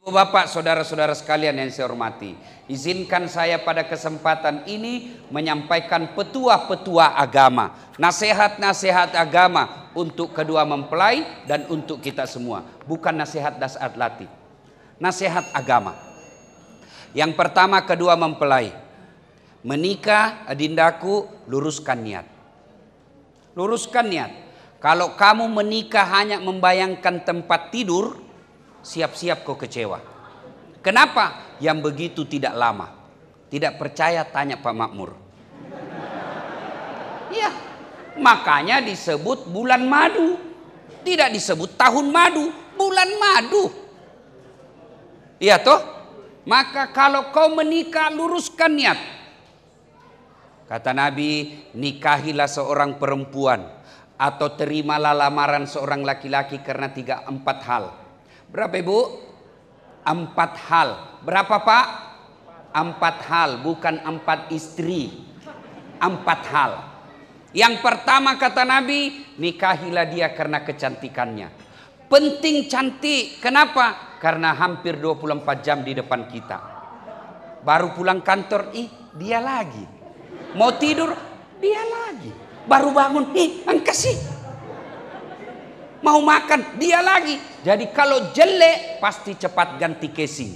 Bapak, saudara-saudara sekalian yang saya hormati, izinkan saya pada kesempatan ini menyampaikan petua-petua agama, nasihat-nasihat agama untuk kedua mempelai dan untuk kita semua. Bukan nasihat dasar latih, nasihat agama. Yang pertama, kedua mempelai menikah, adindaku, luruskan niat. Luruskan niat. Kalau kamu menikah hanya membayangkan tempat tidur, siap-siap kau kecewa. Kenapa? Yang begitu tidak lama. Tidak percaya, tanya Pak Makmur. Iya, makanya disebut bulan madu. Tidak disebut tahun madu, bulan madu. Iya toh? Maka kalau kau menikah, luruskan niat. Kata Nabi, nikahilah seorang perempuan atau terimalah lamaran seorang laki-laki karena 3-4 hal. Berapa Ibu? 4 hal. Berapa Pak? 4 hal, bukan 4 istri. 4 hal. Yang pertama kata Nabi, nikahilah dia karena kecantikannya. Penting cantik. Kenapa? Karena hampir 24 jam di depan kita. Baru pulang kantor, dia lagi. Mau tidur, dia lagi. Baru bangun, angkasih. Mau makan, dia lagi. Jadi kalau jelek, pasti cepat ganti casing.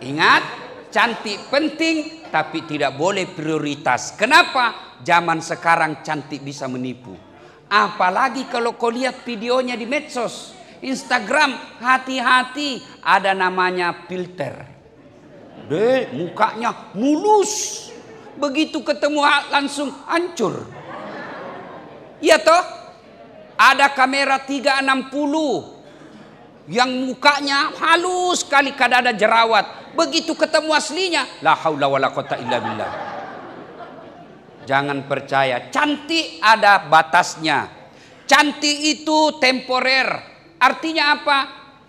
Ingat, cantik penting, tapi tidak boleh prioritas. Kenapa? Zaman sekarang cantik bisa menipu. Apalagi kalau kau lihat videonya di medsos, Instagram, hati-hati, ada namanya filter. Mukanya mulus. Begitu ketemu langsung hancur. Iya toh? Ada kamera 360 yang mukanya halus sekali, kadang ada jerawat. Begitu ketemu aslinya, la haula wala quwata illa billah. Jangan percaya, cantik ada batasnya. Cantik itu temporer. Artinya apa?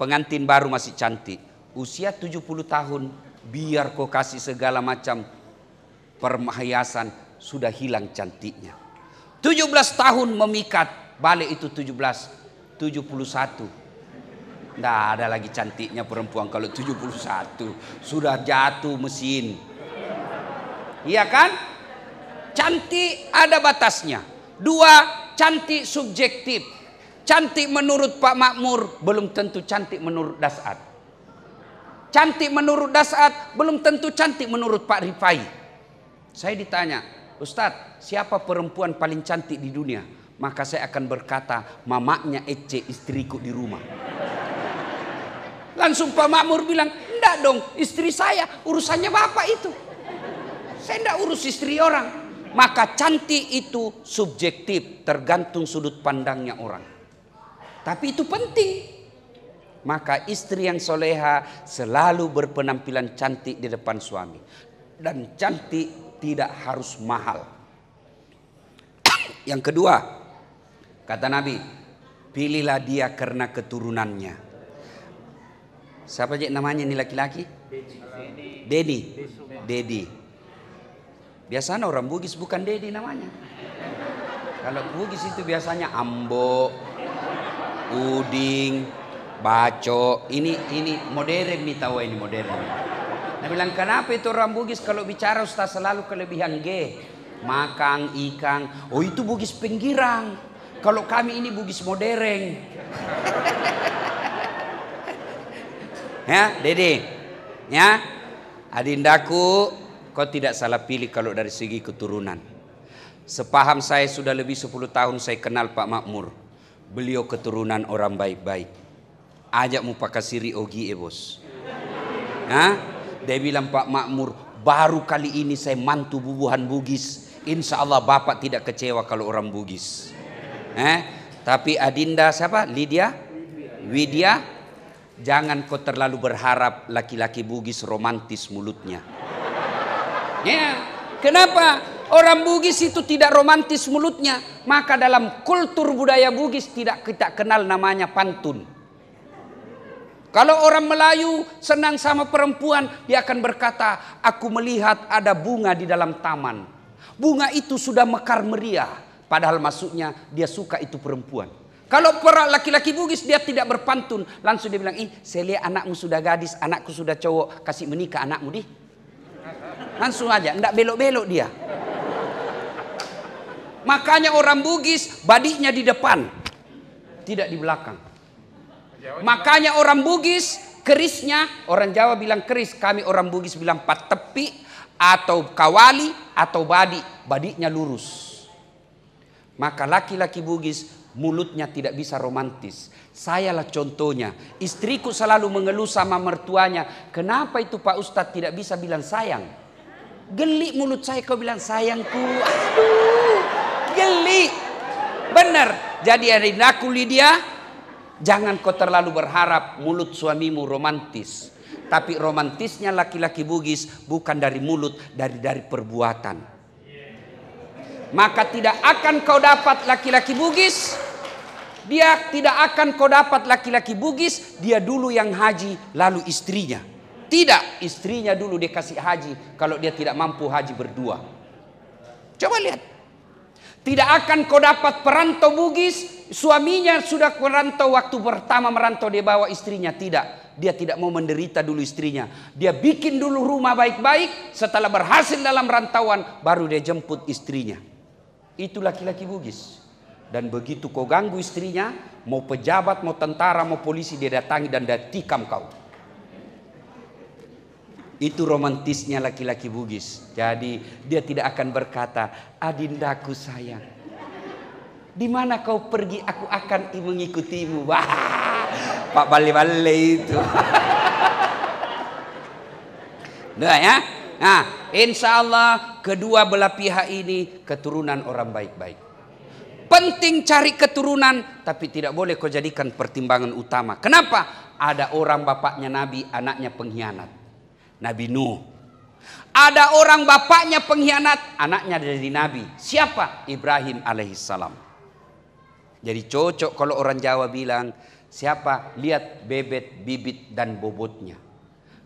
Pengantin baru masih cantik. Usia 70 tahun, biar kau kasih segala macam perhiasan, sudah hilang cantiknya. 17 tahun memikat, balik itu 71. Nggak ada lagi cantiknya perempuan kalau 71. Sudah jatuh mesin. Iya kan? Cantik ada batasnya. 2, cantik subjektif. Cantik menurut Pak Makmur belum tentu cantik menurut Dasat. Cantik menurut Dasat belum tentu cantik menurut Pak Rifai. Saya ditanya, Ustadz, siapa perempuan paling cantik di dunia? Maka saya akan berkata, mamanya Ece, istriku di rumah. Langsung Pak Makmur bilang, enggak dong, istri saya, urusannya bapak itu. Saya enggak urus istri orang. Maka cantik itu subjektif, tergantung sudut pandangnya orang. Tapi itu penting. Maka istri yang soleha selalu berpenampilan cantik di depan suami. Dan cantik tidak harus mahal. Yang kedua, kata Nabi, pilihlah dia karena keturunannya. Siapa aja namanya ini laki-laki? Dedi. Biasanya orang Bugis bukan Dedi namanya. Kalau Bugis itu biasanya Ambo, Uding, Baco. Ini modern nih, tahu ini modern. Nah bilang, kenapa itu orang Bugis kalau bicara Ustaz selalu kelebihan G? Makan, ikan. Oh itu Bugis penggirang. Kalau kami ini Bugis modern. Ya, Dede. Ya, adindaku, kau tidak salah pilih kalau dari segi keturunan. Sepaham saya sudah lebih 10 tahun saya kenal Pak Makmur. Beliau keturunan orang baik-baik. Ajak mu pakai siri ogi bos. Hah? Dia bilang, Pak Makmur, baru kali ini saya mantu bubuhan Bugis. Insya Allah Bapak tidak kecewa kalau orang Bugis. Tapi Adinda siapa? Widya, jangan kau terlalu berharap laki-laki Bugis romantis mulutnya. Ya, kenapa? Orang Bugis itu tidak romantis mulutnya. Maka dalam kultur budaya Bugis tidak kita kenal namanya pantun. Kalau orang Melayu senang sama perempuan, dia akan berkata, aku melihat ada bunga di dalam taman. Bunga itu sudah mekar meriah. Padahal maksudnya dia suka itu perempuan. Kalau laki-laki Bugis dia tidak berpantun, langsung dia bilang, ih saya lihat anakmu sudah gadis, anakku sudah cowok, kasih menikah anakmu di. Langsung aja, enggak belok-belok dia. Makanya orang Bugis badinya di depan, tidak di belakang. Makanya orang Bugis kerisnya, orang Jawa bilang keris, kami orang Bugis bilang patepi atau kawali atau badinya lurus. Maka laki-laki Bugis mulutnya tidak bisa romantis. Sayalah contohnya. Istriku selalu mengeluh sama mertuanya. Kenapa itu Pak Ustadz tidak bisa bilang sayang? Geli mulut saya kau bilang sayangku. Aduh, geli. Benar. Jadi adindaku Lydia, jangan kau terlalu berharap mulut suamimu romantis. Tapi romantisnya laki-laki Bugis bukan dari mulut, dari perbuatan. Maka tidak akan kau dapat laki-laki Bugis. Dia tidak akan kau dapat laki-laki Bugis. Dia dulu yang haji lalu istrinya. Tidak, istrinya dulu dia kasih haji kalau dia tidak mampu haji berdua. Coba lihat. Tidak akan kau dapat perantau Bugis. Suaminya sudah merantau, waktu pertama merantau dia bawa istrinya. Tidak, dia tidak mau menderita dulu istrinya. Dia bikin dulu rumah baik-baik. Setelah berhasil dalam rantauan baru dia jemput istrinya. Itu laki-laki Bugis. Dan begitu kau ganggu istrinya, mau pejabat, mau tentara, mau polisi, dia datangi dan dia tikam kau. Itu romantisnya laki-laki Bugis. Jadi dia tidak akan berkata, adindaku sayang, di mana kau pergi aku akan mengikutimu. Wah, Pak Bale-Bale itu. Nah ya. Nah, insya Allah kedua belah pihak ini keturunan orang baik-baik. Penting cari keturunan, tapi tidak boleh kau jadikan pertimbangan utama. Kenapa? Ada orang bapaknya Nabi, anaknya pengkhianat. Nabi Nuh. Ada orang bapaknya pengkhianat, anaknya dari Nabi. Siapa? Ibrahim alaihissalam. Jadi cocok kalau orang Jawa bilang, siapa? Lihat bebet, bibit, dan bobotnya.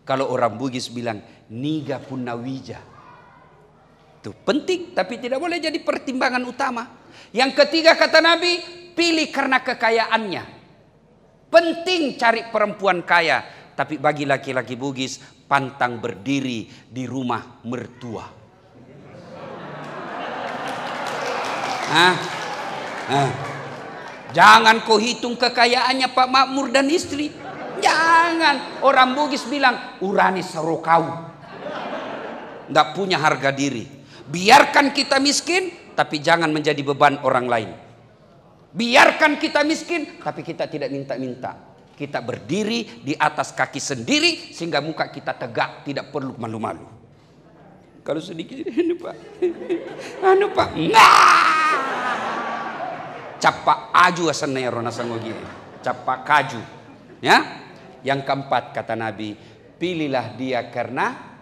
Kalau orang Bugis bilang niga punawija. Itu penting tapi tidak boleh jadi pertimbangan utama. Yang ketiga kata Nabi, pilih karena kekayaannya. Penting cari perempuan kaya, tapi bagi laki-laki Bugis pantang berdiri di rumah mertua. Jangan kau hitung kekayaannya Pak Makmur dan istri. Jangan. Orang Bugis bilang urani sarokau, nggak punya harga diri. Biarkan kita miskin, tapi jangan menjadi beban orang lain. Biarkan kita miskin, tapi kita tidak minta-minta. Kita berdiri di atas kaki sendiri sehingga muka kita tegak, tidak perlu malu-malu. Kalau sedikit anu Pak, capak aju asanero nasangogi, capak kaju, ya. Yang keempat kata Nabi, pilihlah dia karena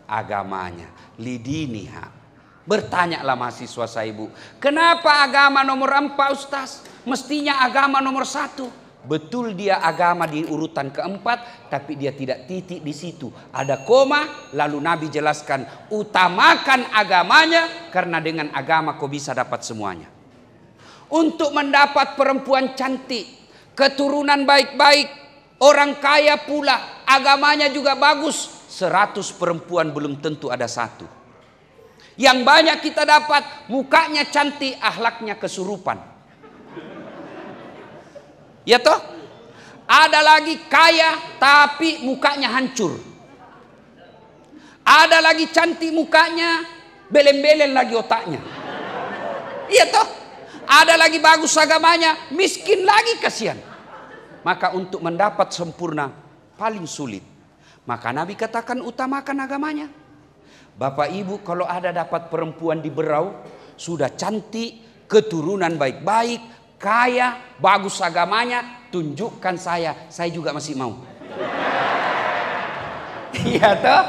agamanya, lidiniha. Bertanyalah mahasiswa saya ibu, kenapa agama nomor 4 Ustaz? Mestinya agama nomor 1. Betul dia agama di urutan keempat, tapi dia tidak titik di situ. Ada koma, lalu Nabi jelaskan, utamakan agamanya karena dengan agama kau bisa dapat semuanya. Untuk mendapat perempuan cantik, keturunan baik-baik, orang kaya pula, agamanya juga bagus, 100 perempuan belum tentu ada 1. Yang banyak kita dapat, mukanya cantik, akhlaknya kesurupan. Ya toh? Ada lagi kaya tapi mukanya hancur. Ada lagi cantik mukanya, belen-belen lagi otaknya. Iya toh? Ada lagi bagus agamanya, miskin lagi, kasihan. Maka untuk mendapat sempurna paling sulit. Maka Nabi katakan utamakan agamanya. Bapak ibu kalau ada dapat perempuan di Berau, sudah cantik, keturunan baik-baik, kaya, bagus agamanya, tunjukkan saya juga masih mau. Iya toh?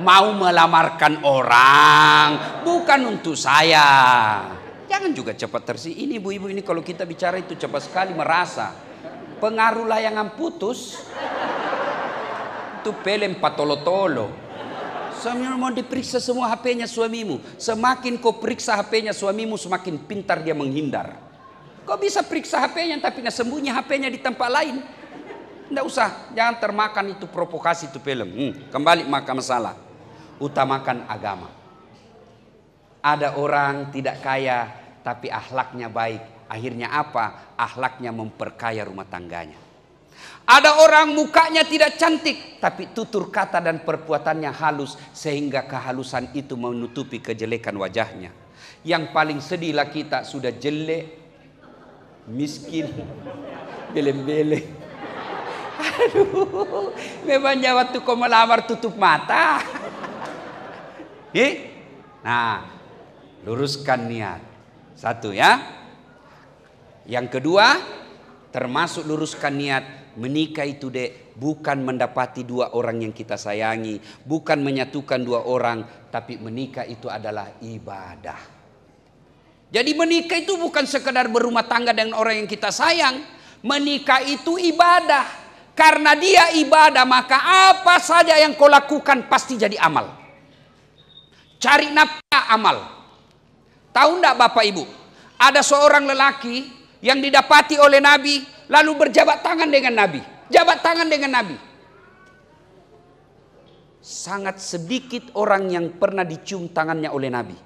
Mau melamarkan orang, bukan untuk saya. Jangan juga cepat ini ibu-ibu ini kalau kita bicara itu cepat sekali merasa. Pengaruh layangan putus itu pelem patolo-tolo. Suamimu mau diperiksa semua HP-nya suamimu. Semakin kau periksa HP-nya suamimu, semakin pintar dia menghindar. Kok bisa periksa HP-nya tapi nak sembunyi HP-nya di tempat lain? Tidak usah, jangan termakan itu provokasi itu film. Kembali maka masalah. Utamakan agama. Ada orang tidak kaya tapi akhlaknya baik. Akhirnya apa? Akhlaknya memperkaya rumah tangganya. Ada orang mukanya tidak cantik tapi tutur kata dan perbuatannya halus sehingga kehalusan itu menutupi kejelekan wajahnya. Yang paling sedihlah kita sudah jelek, miskin, beleng-beleng. Aduh, memangnya waktu kau melamar tutup mata. Nah, luruskan niat. Satu ya. Yang kedua, termasuk luruskan niat. Menikah itu bukan mendapati dua orang yang kita sayangi, bukan menyatukan dua orang, tapi menikah itu adalah ibadah. Jadi menikah itu bukan sekedar berumah tangga dengan orang yang kita sayang. Menikah itu ibadah. Karena dia ibadah, maka apa saja yang kau lakukan pasti jadi amal. Cari nafkah amal. Tahu enggak Bapak Ibu? Ada seorang lelaki yang didapati oleh Nabi lalu berjabat tangan dengan Nabi. Jabat tangan dengan Nabi. Sangat sedikit orang yang pernah dicium tangannya oleh Nabi.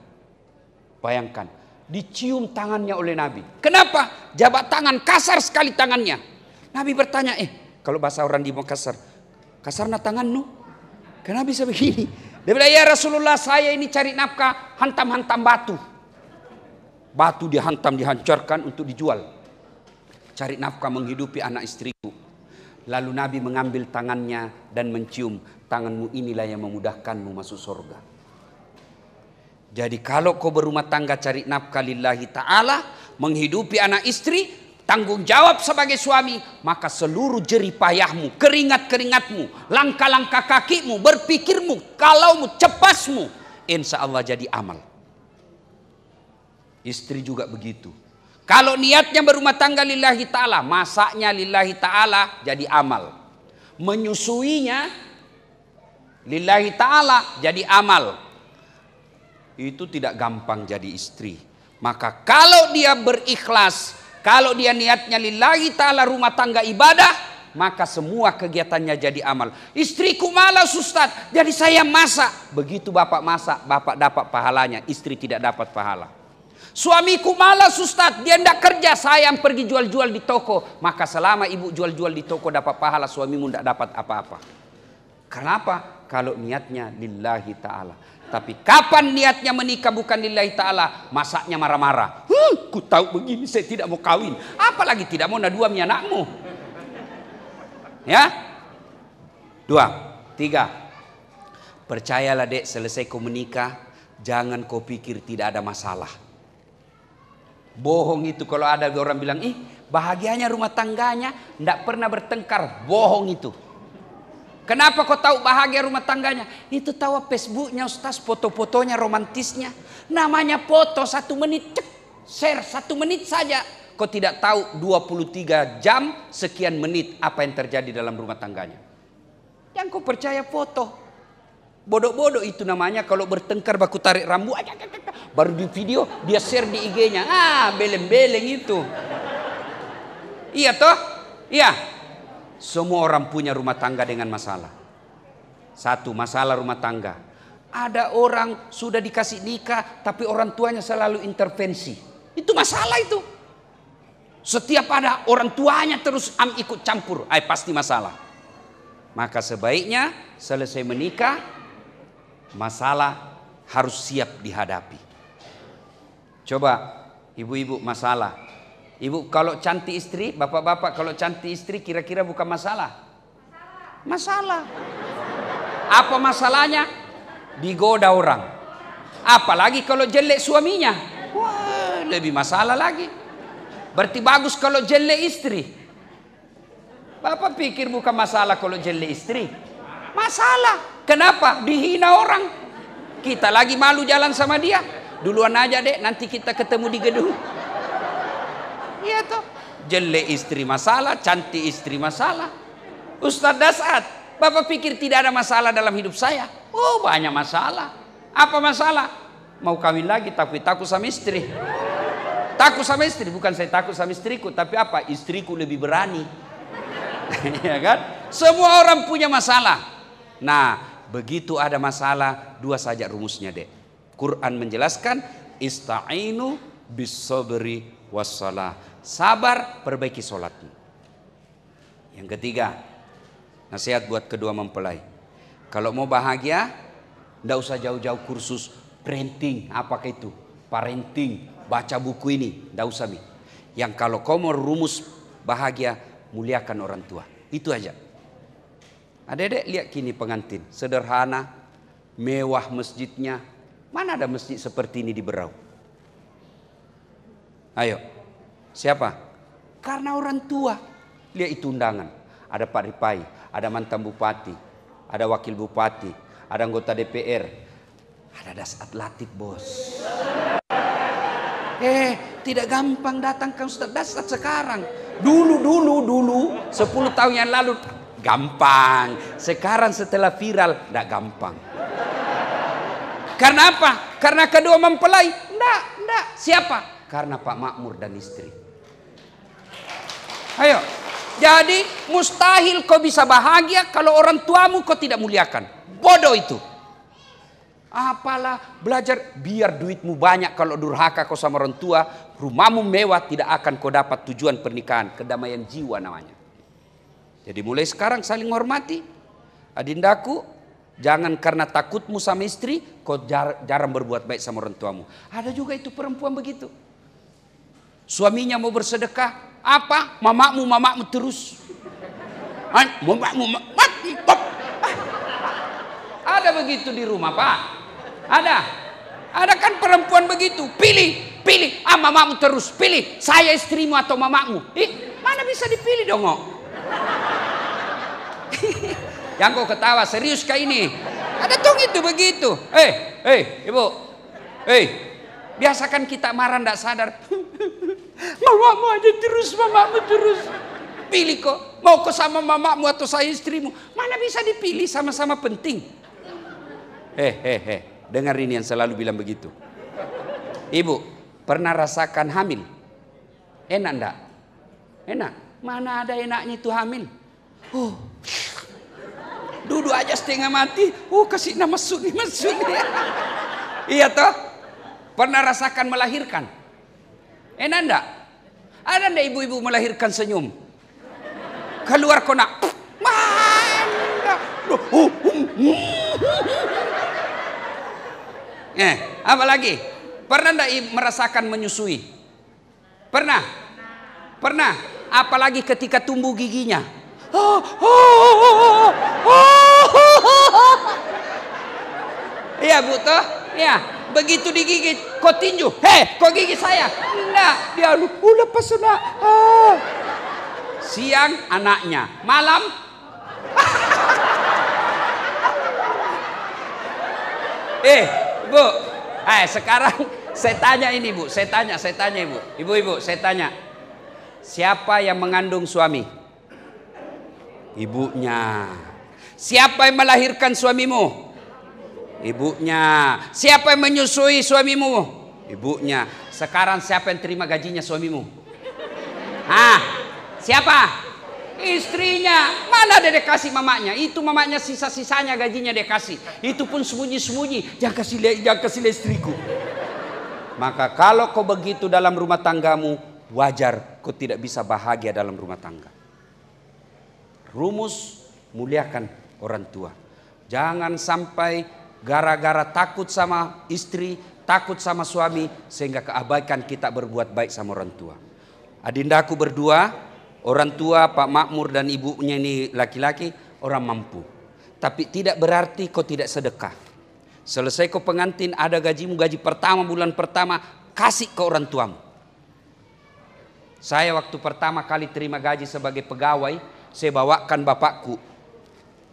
Bayangkan, dicium tangannya oleh Nabi. Kenapa? Jabat tangan, kasar sekali tangannya. Nabi bertanya, kalau bahasa orang di Makassar, kasarna tanganmu? Kenapa bisa begini? Dia bilang, ya Rasulullah, saya ini cari nafkah, hantam-hantam batu. Batu dihantam, dihancurkan untuk dijual. Cari nafkah menghidupi anak istriku. Lalu Nabi mengambil tangannya dan mencium. Tanganmu inilah yang memudahkanmu masuk surga. Jadi kalau kau berumah tangga cari nafkah lillahi ta'ala, menghidupi anak istri, tanggung jawab sebagai suami, maka seluruh jerih payahmu, keringat-keringatmu, langkah-langkah kakimu, berpikirmu, kalaumu, cepasmu, insya Allah jadi amal. Istri juga begitu. Kalau niatnya berumah tangga lillahi ta'ala, masaknya lillahi ta'ala jadi amal. Menyusuinya lillahi ta'ala jadi amal. Itu tidak gampang jadi istri. Maka kalau dia berikhlas, kalau dia niatnya lillahi ta'ala rumah tangga ibadah, maka semua kegiatannya jadi amal. Istriku malas Ustaz, jadi saya masak. Begitu bapak masak, bapak dapat pahalanya, istri tidak dapat pahala. Suamiku malas Ustaz, dia tidak kerja, saya yang pergi jual-jual di toko. Maka selama ibu jual-jual di toko dapat pahala, suamimu tidak dapat apa-apa. Kenapa? Kalau niatnya lillahi ta'ala. Tapi kapan niatnya menikah bukan lillahi ta'ala, masaknya marah-marah. Ku tahu begini saya tidak mau kawin. Apalagi tidak mau naduami anakmu. Ya. 2, 3. Percayalah dek, selesai kau menikah, jangan kau pikir tidak ada masalah. Bohong itu kalau ada orang bilang, bahagianya rumah tangganya, tidak pernah bertengkar. Bohong itu. Kenapa kau tahu bahagia rumah tangganya? Itu tahu Facebooknya Ustaz, foto-fotonya romantisnya. Namanya foto 1 menit, share 1 menit saja. Kau tidak tahu 23 jam sekian menit apa yang terjadi dalam rumah tangganya. Yang kau percaya foto. Bodoh-bodoh itu namanya kalau bertengkar baku tarik rambut. Baru di video dia share di IG-nya. Beleng-beleng itu. Iya toh? Iya. Semua orang punya rumah tangga dengan masalah. 1, masalah rumah tangga. Ada orang sudah dikasih nikah tapi orang tuanya selalu intervensi. Itu masalah itu. Setiap ada orang tuanya terus ikut campur, pasti masalah. Maka sebaiknya selesai menikah, masalah harus siap dihadapi. Coba ibu-ibu masalah. Ibu kalau cantik istri, bapak-bapak kalau cantik istri kira-kira bukan masalah? Masalah. Apa masalahnya? Digoda orang. Apalagi kalau jelek suaminya. Wah, lebih masalah lagi. Berarti bagus kalau jelek istri. Bapak pikir bukan masalah kalau jelek istri? Masalah. Kenapa? Dihina orang. Kita lagi malu jalan sama dia. Duluan aja dek, nanti kita ketemu di gedung. Iya toh. Jelek istri masalah, cantik istri masalah. Ustaz Dasat, Bapak pikir tidak ada masalah dalam hidup saya? Oh, banyak masalah. Apa masalah? Mau kawin lagi tapi takut sama istri. Takut sama istri, bukan saya takut sama istriku, tapi apa? Istriku lebih berani. Ya kan? Semua orang punya masalah. Nah, begitu ada masalah, dua saja rumusnya, Dek. Quran menjelaskan, ista'inu bis-sabri was-salah. Sabar, perbaiki sholatmu. Yang ketiga, nasihat buat kedua mempelai. Kalau mau bahagia, tidak usah jauh-jauh kursus parenting, apakah itu? Parenting, baca buku ini, tidak usah. Yang kalau kau mau rumus bahagia, muliakan orang tua. Itu aja. Adik-adik lihat kini pengantin, sederhana, mewah masjidnya. Mana ada masjid seperti ini di Berau? Ayo, siapa? Karena orang tua. Lihat itu undangan. Ada Pak Ripai, ada mantan bupati, ada wakil bupati, ada anggota DPR, ada Dasat Latif, bos. Tidak gampang datangkan Ustaz Dasat sekarang. Dulu 10 tahun yang lalu gampang. Sekarang setelah viral tidak gampang. Karena apa? Karena kedua mempelai? Enggak. Siapa? Karena Pak Makmur dan istri. Ayo. Jadi mustahil kau bisa bahagia kalau orang tuamu kau tidak muliakan. Bodoh itu. Apalah belajar biar duitmu banyak, kalau durhaka kau sama orang tua, rumahmu mewah, tidak akan kau dapat tujuan pernikahan, kedamaian jiwa namanya. Jadi mulai sekarang saling hormati. Adindaku, jangan karena takutmu sama istri kau jarang berbuat baik sama orang tuamu. Ada juga itu perempuan begitu. Suaminya mau bersedekah, apa? Mamamu terus. Ada begitu di rumah, Pak. Ada kan perempuan begitu. Pilih. Mamamu terus. Pilih, saya istrimu atau mamamu. Mana bisa dipilih dong? Yang kau ketawa, serius kah ini? Ada tuh gitu begitu. Ibu. Biasakan kita marah ndak sadar. Mamamu aja terus, mamamu terus. Pilih kok, mau kau sama mamamu atau saya istrimu. Mana bisa dipilih, sama-sama penting. Dengar ini yang selalu bilang begitu. Ibu, pernah rasakan hamil? Enak ndak? Enak. Mana ada enaknya itu hamil? Duduk aja setengah mati. Kasih nama Suni. Iya toh? Pernah rasakan melahirkan? Enak enggak? Ada enggak ibu-ibu melahirkan senyum? Keluar kona. Apa lagi? Pernah enggak merasakan menyusui? Pernah? Apalagi ketika tumbuh giginya. Iya Bu toh? Iya. Begitu digigit, kau tinju. Kau gigit saya. Enggak, dia lepas sudah. Siang anaknya, malam. Bu. Sekarang saya tanya ini Bu, saya tanya Ibu. Ibu, saya tanya. Siapa yang mengandung suami? Ibunya. Siapa yang melahirkan suamimu? Ibunya. Siapa yang menyusui suamimu? Ibunya. Sekarang siapa yang terima gajinya suamimu? Siapa? Istrinya. Mana dia kasih mamanya? Itu mamanya sisa-sisanya gajinya dia kasih. Itu pun sembunyi-sembunyi. Jangan kasih lihat istriku. Maka kalau kau begitu dalam rumah tanggamu, wajar kau tidak bisa bahagia dalam rumah tangga. Rumus, muliakan orang tua. Jangan sampai gara-gara takut sama istri, takut sama suami, sehingga keabaikan kita berbuat baik sama orang tua. Adindaku berdua, orang tua Pak Makmur dan ibunya ini laki-laki, orang mampu. Tapi tidak berarti kau tidak sedekah. Selesai kau pengantin, ada gajimu, gaji pertama, bulan pertama, kasih ke orang tuamu. Saya waktu pertama kali terima gaji sebagai pegawai, saya bawakan bapakku.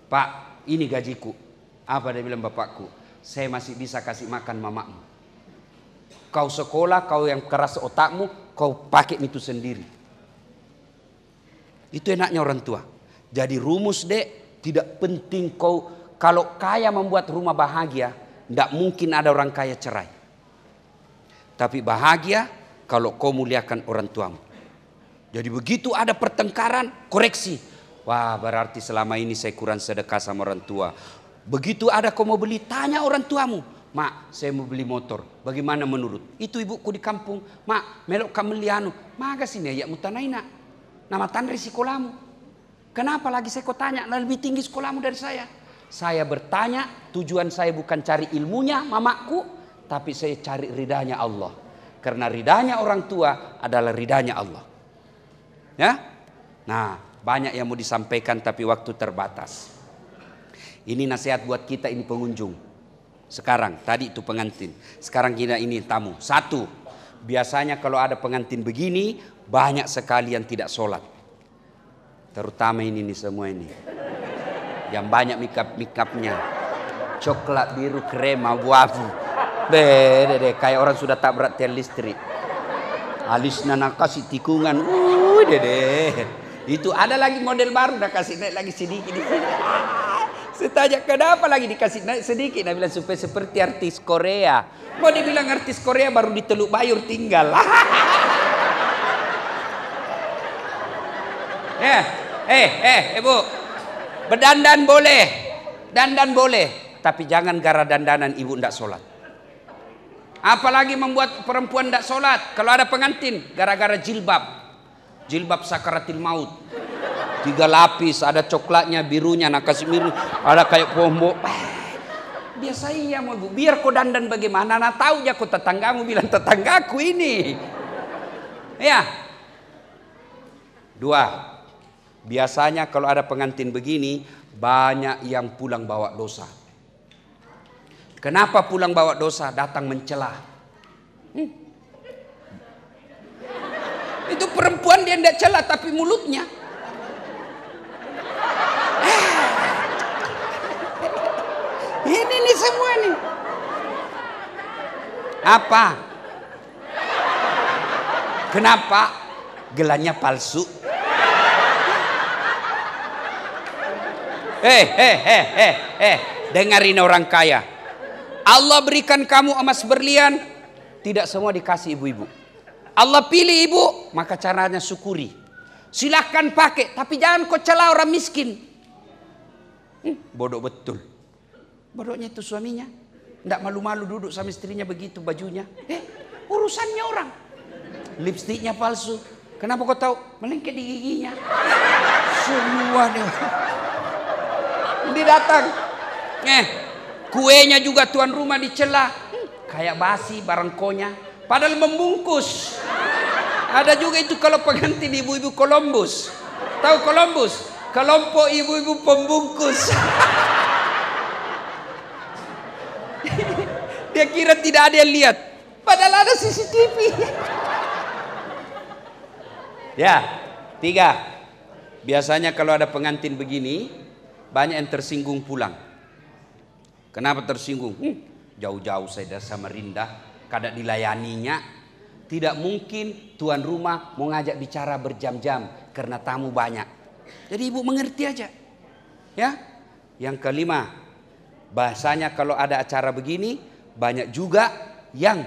Pak, ini gajiku. Apa dia bilang bapakku? Saya masih bisa kasih makan mamamu. Kau sekolah, kau yang keras otakmu, kau pakai itu sendiri. Itu enaknya orang tua. Jadi rumus dek, tidak penting kau, kalau kaya membuat rumah bahagia, tidak mungkin ada orang kaya cerai. Tapi bahagia kalau kau muliakan orang tuamu. Jadi begitu ada pertengkaran, koreksi. Wah, berarti selama ini saya kurang sedekah sama orang tua. Begitu ada kau mau beli, tanya orang tuamu. Mak, saya mau beli motor. Bagaimana menurut? Itu ibuku di kampung. Mak, melok kamelianu. Maga sini ya mutanaina. Nama tandri sekolamu. Kenapa lagi saya kau tanya? Lebih tinggi sekolahmu dari saya. Saya bertanya, tujuan saya bukan cari ilmunya mamaku, tapi saya cari ridhanya Allah. Karena ridhanya orang tua adalah ridhanya Allah. Ya, nah banyak yang mau disampaikan tapi waktu terbatas. Ini nasihat buat kita ini pengunjung. Sekarang tadi itu pengantin, sekarang kita ini tamu. Satu, biasanya kalau ada pengantin begini banyak sekali yang tidak sholat. Terutama ini nih semua ini, yang banyak make-upnya, coklat, biru, krem, abu-abu. Deh, kayak orang sudah tabrak tiang listrik. Alisnya nak kasih tikungan, deh. Itu ada lagi model baru, dah kasih naik lagi sedikit. Saya tanya kenapa lagi dikasih naik sedikit? Dia bilang supaya seperti artis Korea. Mau dibilang artis Korea baru di Teluk Bayur tinggal. Ibu, berdandan boleh, dandan boleh, tapi jangan gara dandanan ibu ndak sholat. Apalagi membuat perempuan tidak sholat. Kalau ada pengantin gara-gara jilbab. Jilbab sakaratil maut. 3 lapis, ada coklatnya, birunya, nak kasih biru, ada kayak pombo. Biasa iya mau ibu. Biar kau dandan bagaimana? Nah tahu ya kau tetanggamu bilang tetanggaku ini. Ya. 2. Biasanya kalau ada pengantin begini banyak yang pulang bawa dosa. Kenapa pulang bawa dosa? Datang mencela. Itu perempuan dia tidak celah tapi mulutnya. Ini nih semua nih. Apa? Kenapa? Gelannya palsu. Dengarin orang kaya. Allah berikan kamu emas berlian, tidak semua dikasih ibu-ibu. Allah pilih ibu, maka caranya syukuri. Silahkan pakai, tapi jangan kau celah orang miskin. Bodoh betul. Bodohnya itu suaminya. Tidak malu-malu duduk sama istrinya begitu bajunya. Urusannya orang. Lipstiknya palsu. Kenapa kau tahu? Melengket di giginya. Semua dia. Dia datang. Kuenya juga tuan rumah dicela. Kayak basi barang konya. Padahal membungkus. Ada juga itu kalau pengantin ibu-ibu Columbus. Tahu Columbus? Kelompok ibu-ibu pembungkus. Dia kira tidak ada yang lihat. Padahal ada CCTV. Ya, 3. Biasanya kalau ada pengantin begini, banyak yang tersinggung pulang. Kenapa tersinggung? Jauh-jauh saya dari Samarinda, kadang dilayaninya. Tidak mungkin tuan rumah mau ngajak bicara berjam-jam karena tamu banyak. Jadi ibu mengerti aja. Ya. Yang 5, bahasanya kalau ada acara begini, banyak juga yang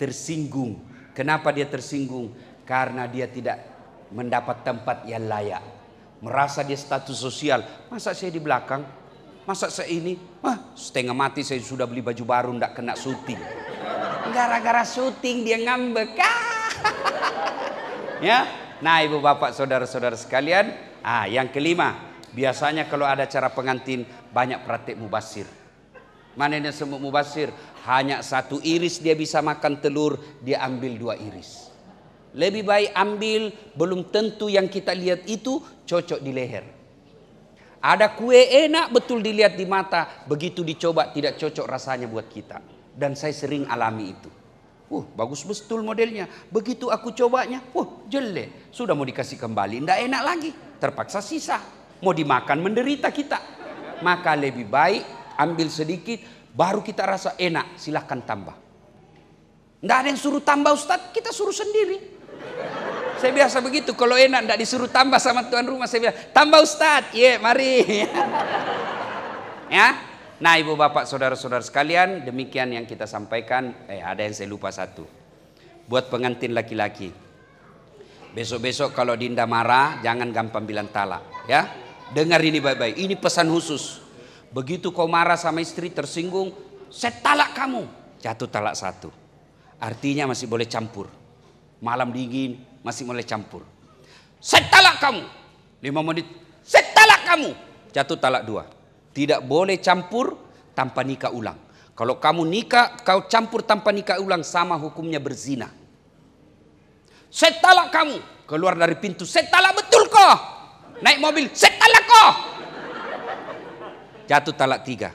tersinggung. Kenapa dia tersinggung? Karena dia tidak mendapat tempat yang layak. Merasa dia status sosial. Masa saya di belakang? Masa saya ini? Setengah mati saya sudah beli baju baru, ndak kena syuting. Gara-gara syuting dia ngambek. Ya. Nah, ibu bapak saudara-saudara sekalian, yang 5, biasanya kalau ada acara pengantin banyak praktek mubasir. Mana ini semua mubasir? Hanya 1 iris dia bisa makan telur, dia ambil 2 iris. Lebih baik ambil, belum tentu yang kita lihat itu cocok di leher. Ada kue enak betul dilihat di mata, begitu dicoba tidak cocok rasanya buat kita. Dan saya sering alami itu. Bagus betul modelnya. Begitu aku cobanya, jelek. Sudah mau dikasih kembali, tidak enak lagi. Terpaksa sisa. Mau dimakan menderita kita. Maka lebih baik ambil sedikit, baru kita rasa enak. Silahkan tambah. Tidak ada yang suruh tambah Ustadz, kita suruh sendiri. Saya biasa begitu, kalau enak tidak disuruh tambah sama tuan rumah, saya bilang tambah Ustadz, mari. Ya, nah ibu bapak saudara-saudara sekalian, demikian yang kita sampaikan. Ada yang saya lupa satu. buat pengantin laki-laki. Besok-besok kalau Dinda marah, jangan gampang bilang talak, ya. Dengar ini baik-baik, ini pesan khusus. Begitu kau marah sama istri, tersinggung, saya talak kamu. Jatuh talak 1. Artinya masih boleh campur. Malam dingin, masih boleh campur. Saya talak kamu. 5 menit, saya talak kamu. Jatuh talak 2. Tidak boleh campur tanpa nikah ulang. Kalau kamu nikah, kau campur tanpa nikah ulang, sama hukumnya berzina. Saya talak kamu. Keluar dari pintu, saya talak betul kok. Naik mobil, saya talak kok. Jatuh talak 3.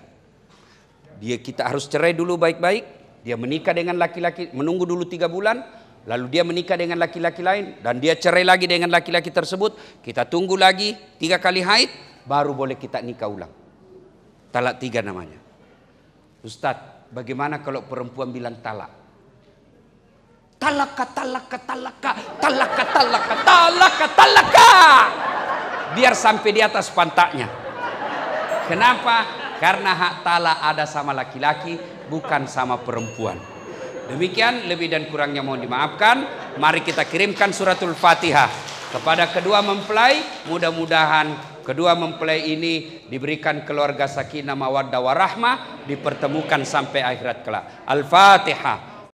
Kita harus cerai dulu baik-baik. Dia menikah dengan laki-laki, menunggu dulu 3 bulan. Lalu dia menikah dengan laki-laki lain. Dan dia cerai lagi dengan laki-laki tersebut. Kita tunggu lagi 3 kali haid. Baru boleh kita nikah ulang. Talak 3 namanya. Ustadz, bagaimana kalau perempuan bilang talak? Talaka, talaka, talaka, talaka, talaka, talaka, talaka. Biar sampai di atas pantatnya. Kenapa? Karena hak talak ada sama laki-laki, bukan sama perempuan. Demikian, lebih dan kurangnya mohon dimaafkan. Mari kita kirimkan suratul Fatihah kepada kedua mempelai. Mudah-mudahan kedua mempelai ini diberikan keluarga sakinah mawaddah warahmah, dipertemukan sampai akhirat kelak. Al-Fatihah.